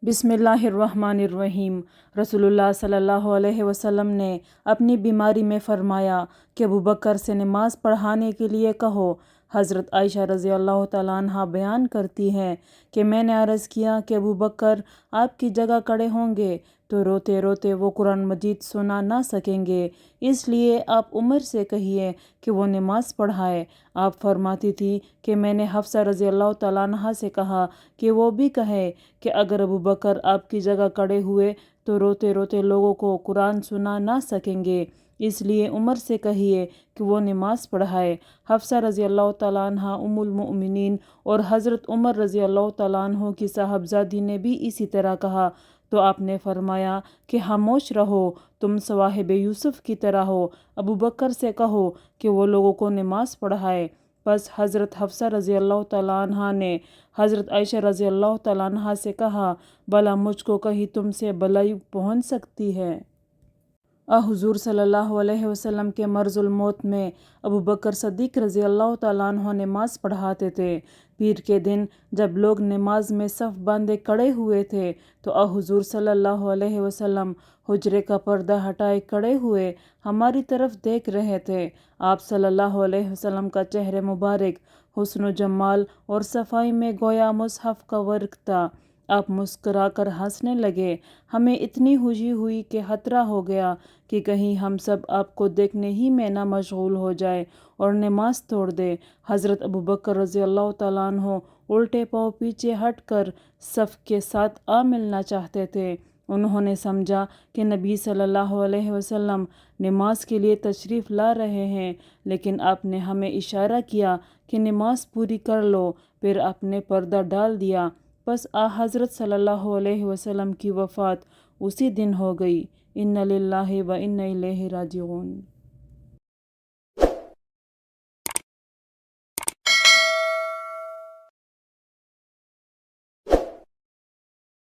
बिस्मिल्लाहिर्रहमानिर्रहीम। रसूलुल्लाह सल्लल्लाहु अलैहि वसल्लम ने अपनी बीमारी में फ़रमाया कि अबू बकर से नमाज पढ़ाने के लिए कहो। हज़रत आयशा रज़ी अल्लाह तआला अन्हा बयान करती हैं कि मैंने अर्ज़ किया कि अबू बकर आपकी जगह खड़े होंगे तो रोते रोते वो कुरान मजीद सुना ना सकेंगे, इसलिए आप उमर से कहिए कि वो नमाज पढ़ाए। आप फरमाती थी कि मैंने हफ्सा रज़ी अल्लाह तआला अन्हा से कहा कि वो भी कहे कि अगर अबू बकर आपकी जगह खड़े हुए तो रोते रोते लोगों को कुरान सुना ना सकेंगे, इसलिए उमर से कहिए कि वो नमाज पढ़ाए। हफ्सा रज़ी अल्लाह तआला अन्हा उम्मुल मोमिनीन और हज़रत उमर रज़ी अल्लाह तआला अन्हु की साहबजादी ने भी इसी तरह कहा, तो आपने फरमाया कि खामोश रहो, तुम सवाहिब यूसुफ की तरह हो। अबू बकर से कहो कि वो लोगों को नमाज पढ़ाए। बस हज़रत हफ्सा रज़ी अल्लाह तआला अन्हा ने हज़रत आयशा रज़ी अल्लाह तआला अन्हा से कहा, भला मुझको कहीं तुमसे भलाई पहुँच सकती है। हुज़ूर सल्लल्लाहु अलैहि वसल्लम के मर्ज़ुल मौत में अबू बकर सद्दीक़ रज़ी अल्लाह तआला अन्हु नमाज पढ़ाते थे। पीर के दिन जब लोग नमाज में सफ़ बांधे खड़े हुए थे तो हुज़ूर सल्लल्लाहु अलैहि वसल्लम हुजरे का पर्दा हटाए खड़े हुए हमारी तरफ देख रहे थे। आप सल्लल्लाहु अलैहि वसल्लम का चेहरे मुबारक हुस्न जमाल और सफाई में गोया मुसहफ़ का वर्क था। आप मुस्कुराकर हंसने लगे। हमें इतनी खुशी हुई कि खतरा हो गया कि कहीं हम सब आपको देखने ही में ना मशगूल हो जाए और नमाज तोड़ दे। हज़रत अबू बकर रज़ी अल्लाह तआला अन्हु उल्टे पाँव पीछे हटकर सफ़ के साथ आ मिलना चाहते थे। उन्होंने समझा कि नबी सल्लल्लाहु अलैहि वसल्लम नमाज के लिए तशरीफ़ ला रहे हैं, लेकिन आपने हमें इशारा किया कि नमाज पूरी कर लो, फिर आपने पर्दा डाल दिया। बस हज़रत सल्लल्लाहु अलैहि वसल्लम की वफ़ात उसी दिन हो गई। इन्ना लिल्लाहि व इन्ना इलैहि राजिऊन।